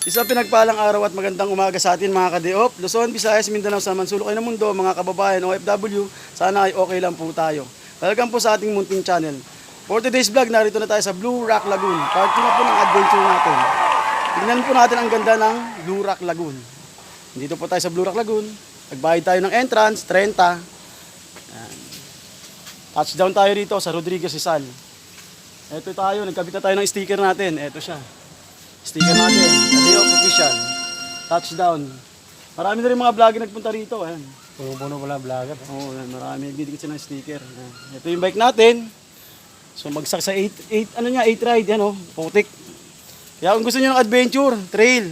Isang pinagpalang araw at magandang umaga sa atin mga ka-Diop, Luzon, Visayas, Mindanao, sa mansulok ay ng mundo, mga kababayan OFW, sana ay okay lang po tayo. Welcome po sa ating munting channel. For today's vlog, narito na tayo sa Blue Rock Lagoon. Part 2 na po ng adventure natin. Tingnan po natin ang ganda ng Blue Rock Lagoon. Dito po tayo sa Blue Rock Lagoon. Nagbayad tayo ng entrance, 30. Ayan. Touchdown tayo dito sa Rodriguez Rizal. Ito tayo, nagkabit na tayo ng sticker natin. Ito siya. Sticker natin, Diop Official. Touchdown. Marami na rin mga vlogger nagpunta rito. Ayan. Puno pala vlogger. Oo, marami. Didikit sila ng sticker. Ayan. Ito yung bike natin. So magsak sa 8 ride. Yan o, putik. Kaya kung gusto niyo ng adventure, trail,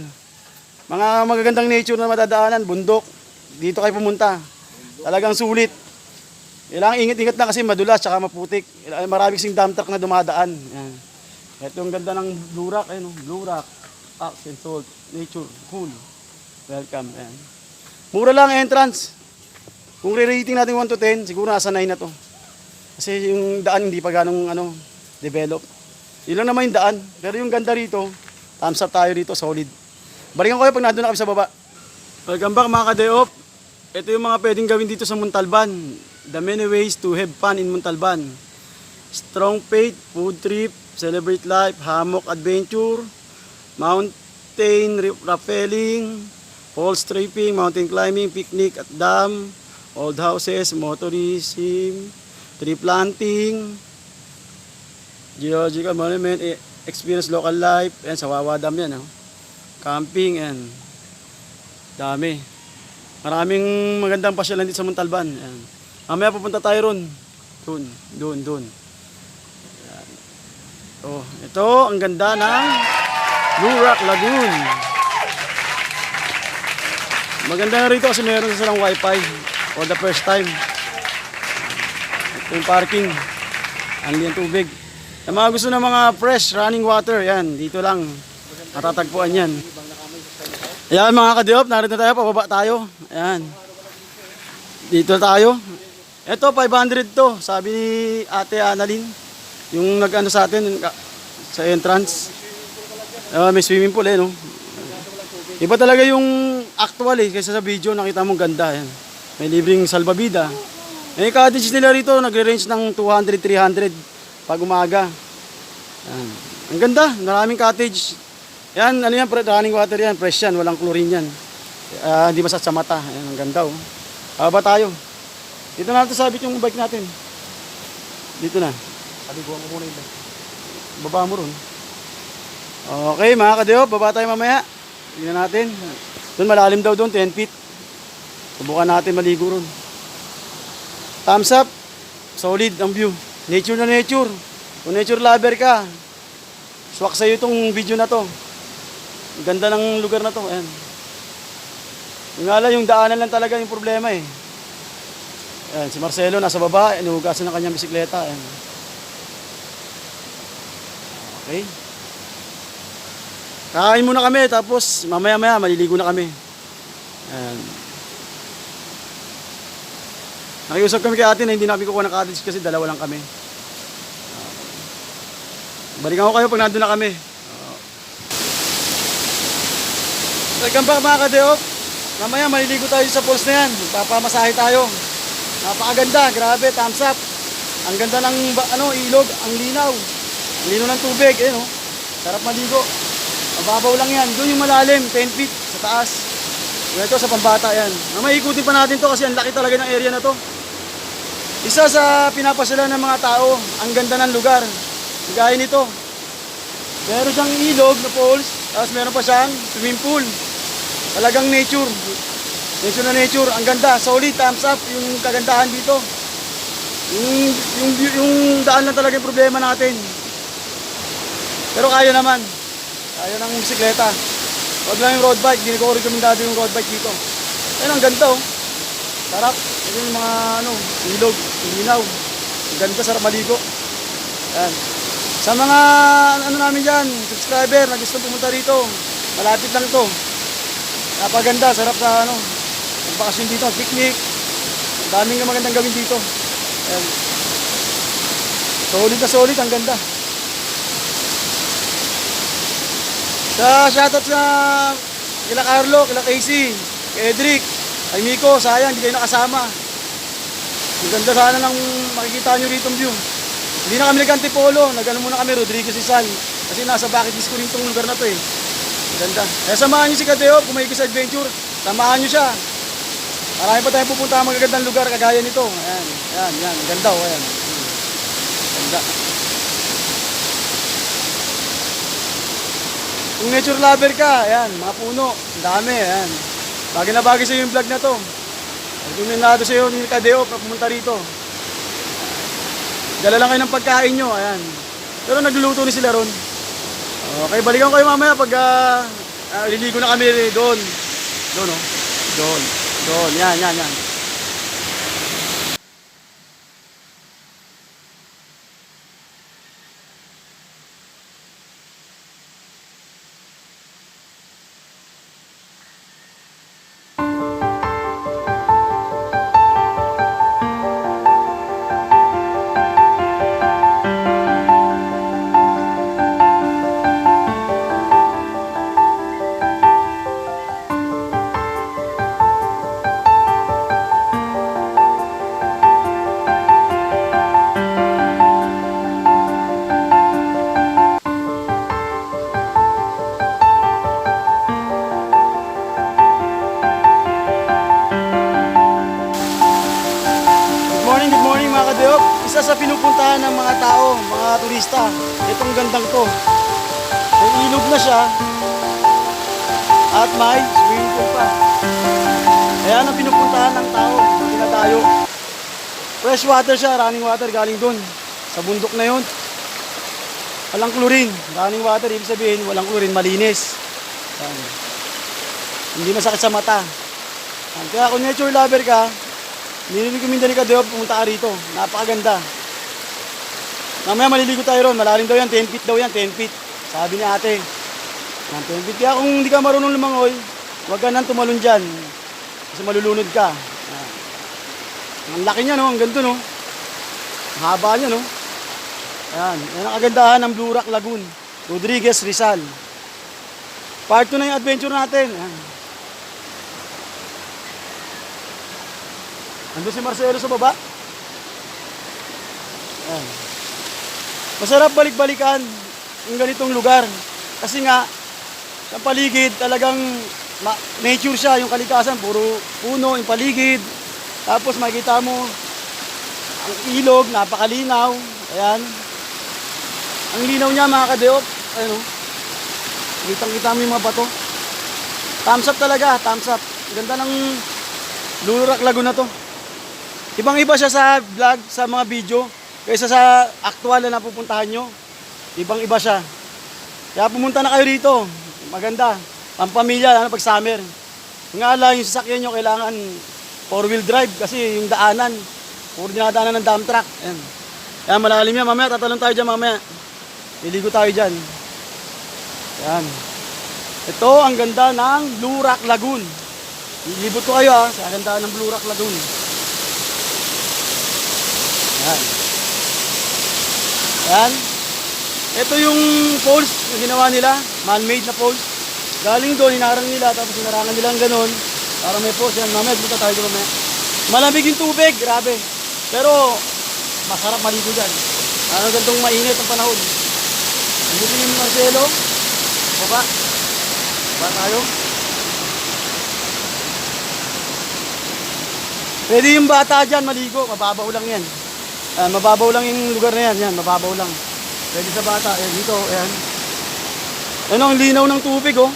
mga magagandang nature na madadaanan, bundok, dito kayo pumunta. Talagang sulit. Kailangan ingat-ingat na kasi madulas tsaka maputik. Maraming sing dump truck na dumadaan. Ayan. Ito yung ganda ng Blue Rock, ayun, Blue Rock, Axe and Salt, Nature, Cool. Welcome, ayan. Mura lang entrance. Kung re-rating natin 1 to 10, siguro nasa 9 na to. Kasi yung daan hindi pa ganong develop. Yun lang naman yung daan. Pero yung ganda rito, thumbs up tayo rito, solid. Balikan ko kayo pag nandun na kami sa baba. Welcome back mga ka-Diop. Ito yung mga pwedeng gawin dito sa Montalban. The many ways to have fun in Montalban. Strong faith, food trip, celebrate life, hammock adventure, mountain rappelling, falls tripping, mountain climbing, picnic at dam, old houses, motorism, tree planting, geological monument, experience local life, and sa Wawa Dam yan, camping, and dami. Maraming magandang pasyalan dito sa Montalban. Yan. Mamaya pupunta tayo ron. Doon. Oh, ito ang ganda ng Blue Rock Lagoon. Maganda na rito kasi meron silang wifi for the first time. Ito yung parking. Ang tubig. Ang mga gusto ng mga fresh running water, yan, dito lang matatagpuan yan. Ayan mga ka-Diop, narito tayo, pababa tayo. Ayan. Dito tayo. Ito 500 to, sabi ni Ate Annalyn. Yung nag-ano sa atin sa entrance. May swimming pool no. Iba talaga yung actual kaysa sa video, nakita mo ganda yan. May libreng salbabida. May cottage nila rito nagre-range ng 200, 300 pag umaga. Yan. Ang ganda, maraming cottage. Yan, ano yan, running water yan, fresh yan, walang chlorine yan. Hindi masat sa mata. Yan, ang ganda Haba tayo. Dito na natin sabit yung bike natin. Dito na. Paliguan ko muna yun. Baba mo ron. Okay mga ka-Diop, baba tayo mamaya. Tingnan natin. Doon malalim daw doon, 10 feet. Subukan natin maligo ron. Thumbs up. Solid ang view. Nature na nature. Kung nature lover ka, swak sa'yo itong video na to. Ganda ng lugar na to. Ayan. Yung daanan lang talaga yung problema Ayan, si Marcelo nasa baba, inuhugasan ng kanyang bisikleta. Ayan. Okay. Kain muna kami, tapos mamaya-maya maliligo na kami. Ayan. Nakiusap kami kay ate na hindi namin kukuha ng cottage kasi dalawa lang kami. Balikan ko kayo pag nandun na kami. Welcome back mga ka-Diop. Mamaya maliligo tayo sa falls na yan. Magpapamasahe tayo. Napakaganda, grabe, thumbs up. Ang ganda ng ilog, ang linaw. Ang linaw ng tubig, sarap maligo. Mababaw lang yan. Doon yung malalim, 10 feet sa taas. Ito sa pambata yan. Mamaya ikutin pa natin to kasi ang laki talaga ng area na to. Isa sa pinapasyalan ng mga tao, ang ganda ng lugar. Gaya nito. Meron siyang ilog na falls, tapos meron pa siyang swimming pool. Talagang nature. Nature na nature. Ang ganda. Solid, thumbs up yung kagandahan dito. Yung daan lang talaga yung problema natin. Pero kaya naman. Kaya ng bisikleta. Huwag lang yung road bike. Hindi ko rekomendado yung road bike dito. Ayun, ang ganda Sarap. Ito yung mga ilog, linaw. Ang ganda, sarap maligo. Ayan. Sa mga namin dyan, subscriber na gusto pumunta rito, malapit lang to. Napaganda, sarap sa magbakasyon dito, picnic. Daming magandang gawin dito. Ayan. Solid na solid, ang ganda. Shoutout sa kila Carlo, kila Casey, kay Edric, kay Miko, sayang hindi kayo nakasama. Ang ganda sana ng makikita nyo rito view. Hindi na kami nag-Antipolo, nag-ano muna kami, Rodriguez Rizal. Kasi nasa bucket list ko rin itong lugar na to eh. Ang ganda. Kaya samahan nyo si Kadeo, kung may sa adventure, samahan nyo siya. Marami pa tayong pupunta ang magagandang lugar kagaya nito. Ayan, ayan, ayan. Ganda oh, ayan. Ganda. Kung nature lover ka, ayan, mga puno, ang dami, ayan. Bagay na bagay sa yung vlog na to. Rekomendado sa iyo ni Kadeo para pumunta rito. Dala lang kayo ng pagkain nyo, ayan. Pero nagluluto ni sila ron. Okay, balikan ko kayo mamaya pag liligo na kami doon. Doon oh. Doon. Doon, yan, yan, yan. Good morning mga Kadeop. Isa sa pinupuntahan ng mga tao, mga turista, itong gandang to. May ilog na siya at may swimming pool pa. Kaya ang pinupuntahan ng tao, dinadayo. Fresh water siya, running water galing dun. Sa bundok na yun. Walang chlorine. Running water, ibig sabihin, walang chlorine, malinis. Yan. Hindi masakit sa mata. Yan. Kaya kung nature lover ka, nilirekomenda ni Kadeo pumunta ka rito. Napakaganda. Mamaya maliligo tayo ron. Malalim daw yan. 10 feet daw yan. 10 feet. Sabi ni ate. 10 feet. Kaya kung hindi ka marunong lumangoy, huwag ka nang tumalon dyan. Kasi malulunod ka. Ang laki niya no. Ang ganda no. Ang haba niya no. Ayan. Yan ang kagandahan ng Blue Rock Lagoon. Rodriguez Rizal. Part 2 na yung adventure natin. Ayan. Ando si Marcelo sa baba. Ayan. Masarap balik-balikan yung ganitong lugar. Kasi nga, sa paligid talagang nature siya, yung kalikasan, puro puno, yung paligid. Tapos makikita mo, ang ilog, napakalinaw. Ayan. Ang linaw niya mga Kadeop. Ayan o. Kitang-kita mo yung mga bato. Thumbs up talaga, thumbs up. Ganda ng Blue Rock Lagoon na to. Ibang-iba siya sa vlog, sa mga video, kaysa sa actual na napupuntahan nyo. Ibang-iba siya. Kaya pumunta na kayo rito. Maganda. Pampamilya, pag summer. Nga lang, yung sasakyan nyo kailangan 4-wheel drive kasi yung daanan, puro dinadaanan ng dump truck. Ayan. Kaya malalim yan. Mamaya, tatalon tayo dyan mamaya. Iligo tayo dyan. Ayan. Ito, ang ganda ng Blue Rock Lagoon. Ilibot ko kayo sa ganda ng Blue Rock Lagoon. Ayan. Ayan. Ito yung poles na ginawa nila. Man-made na poles. Galing doon, hinarang nila. Tapos hinarangan nila ang ganun. Para may poles. Yan, mamaya. Punta tayo doon mamaya. Malamig yung tubig. Grabe. Pero, masarap maligo dyan. Ano gantong mainit ang panahon. Andito yung Marcelo. Baba. Baba tayo. Pwede yung bata dyan maligo. Mababaw lang yan. Mababaw lang yung lugar na yan. Yan, mababaw lang. Pwede sa bata. Ayan, dito. Ayan. Ayan ang linaw ng tubig, oh.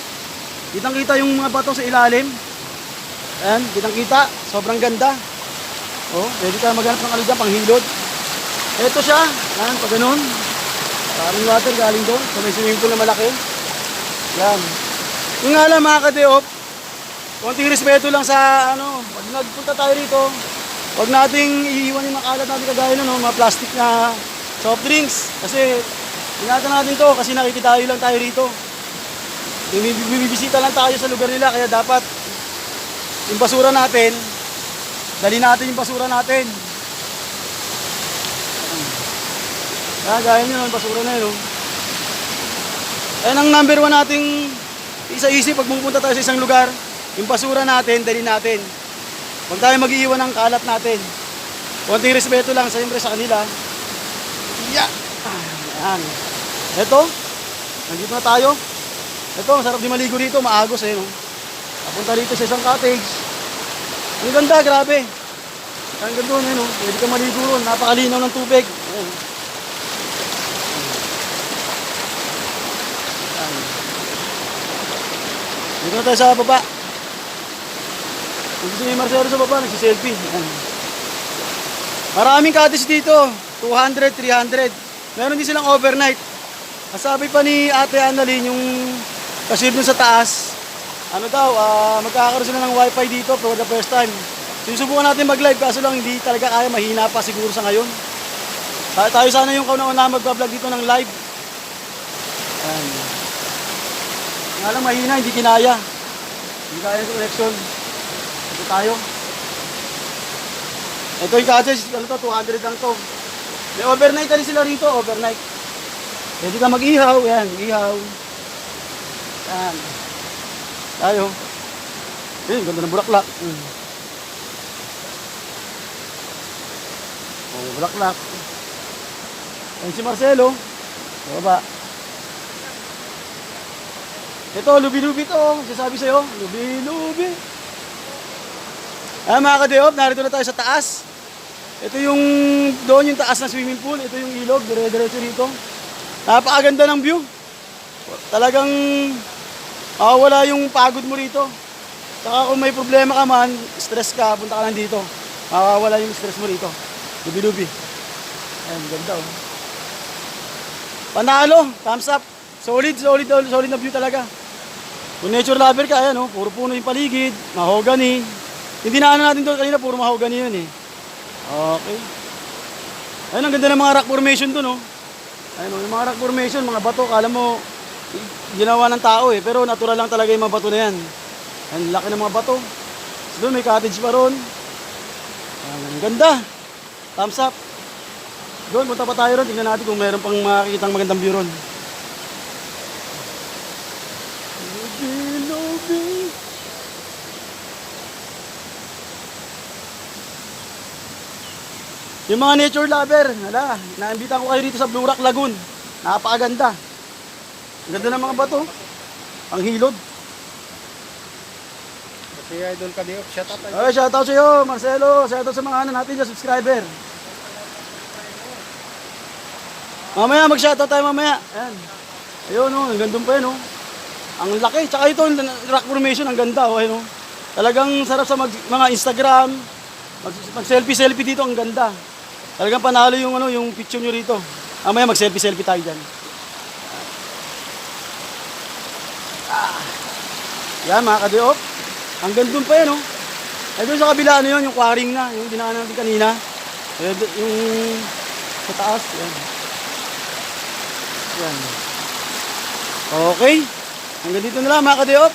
Kitang-kita yung mga bato sa ilalim. Ayan, kitang-kita. Sobrang ganda. Oh, pwede ka maghanap ng ano dyan, panghilod. Ito siya. Ayan, pag ganun. Parang water galing doon. So may swimming pool na malaki. Ayan. Yung nga lang mga Kadeop, konting respeto lang sa ano, pag nagpunta tayo rito, huwag nating iiwan yung makalat natin kagaya nun, mga plastic na soft drinks. Kasi ingatan natin to kasi nakikitayo lang tayo rito. Bibisita lang tayo sa lugar nila kaya dapat yung basura natin, dali natin yung basura natin. Gaya nyo yung basura na yun. Ayan ang number 1 nating isa-isip pag pupunta tayo sa isang lugar. Yung basura natin, dali natin. Huwag tayo mag-iiwan ng kalat natin. Konting respeto lang siyempre sa kanila. Yeah. Ayan. Ito, nandito na tayo. Ito, masarap di maligo rito, maagos eh. No? Papunta rito sa isang cottage. Ang ganda, grabe. Ang ganda doon, no? Pwede ka maligo ron. Napakalinaw ng tubig. Ayan. Ayan. Dito na tayo sa baba. Dito si Marcelo sa baba, nagsiselfie. Ayan. Maraming cottage dito. 200, 300. Meron din silang overnight. Sabi pa ni Ate Annalyn, yung cashier dun sa taas, ano daw, magkakaroon sila ng wifi dito for the first time. Sinusubukan natin mag-live kaso lang hindi talaga kaya, mahina pa siguro sa ngayon. Tayo sana yung kauna-una mag-vlog dito ng live. Ayan. Nga lang mahina, hindi kinaya. Hindi kaya yung connection. Ito tayo. Ito yung cottage, ano to, 200 lang to. May overnight na sila rito, overnight. Pwede ka mag-ihaw, yan, ihaw. Yan. Tayo. Ayun, ganda ng bulaklak. Oh, bulaklak. Ayun si Marcelo. Sa baba. Ito, lubi-lubi to. Sasabi sa'yo, lubi-lubi. Mga ka-day-off, narito na tayo sa taas. Ito yung, doon yung taas ng swimming pool. Ito yung ilog, dire-diretso rito. Napakaganda ng view. Talagang wala yung pagod mo rito. Saka kung may problema ka man, stress ka, punta ka lang dito. Wala yung stress mo rito. Lubi-lubi. Ayan, ganda oh. Panalo, thumbs up. Solid na view talaga. Kung nature lover ka, ayan oh, puro puno yung paligid, mahogany. Hindi na natin doon kanina, puro mahogany yun eh. Okay. Ayun, ang ganda ng mga rock formation doon oh. Ayun oh, yung mga rock formation, mga bato, kala mo ginawa ng tao eh, pero natural lang talaga yung mga bato na yan. Ang laki ng mga bato. So, doon may cottage pa ron. Ang ganda. Thumbs up. Doon, punta pa tayo ron. Tingnan natin kung meron pang makikitang magandang view ron. Lubi-lubi. Yung mga nature lover, hala, naimbitan ko kayo rito sa Blue Rock Lagoon. Napakaganda. Ang ganda ng mga bato. Ang hilod. Si Idol Kadiop, shout out. Okay, shoutout sa iyo, Marcelo. Shoutout sa mga natin dyan, subscriber. Mamaya, mag-shoutout tayo mamaya. Ayan. Ayun, oh, ang gandun pa yun, oh. Ang laki. Tsaka ito, rock formation, ang ganda, oh, ayun, oh. Talagang sarap sa mga Instagram. Mag-selfie dito, ang ganda. Talagang panalo yung, yung picture nyo rito. Mamaya, mag-selfie tayo dyan. Yan, mga ka-day-off. Hanggang doon pa yan, oh. Ay, doon sa kabila, ano yun, yung quarrying na, yung dinaanan natin kanina. Yung sa taas, yan. Yan. Okay. Hanggang dito na lang, mga ka-day-off.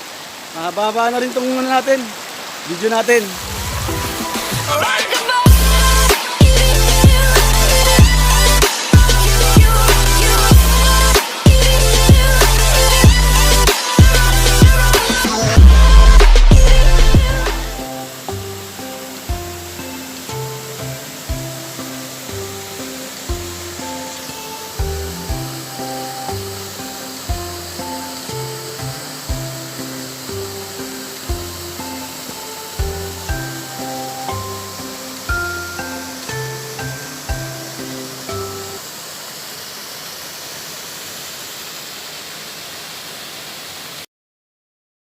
Mahaba na rin itong natin, video natin.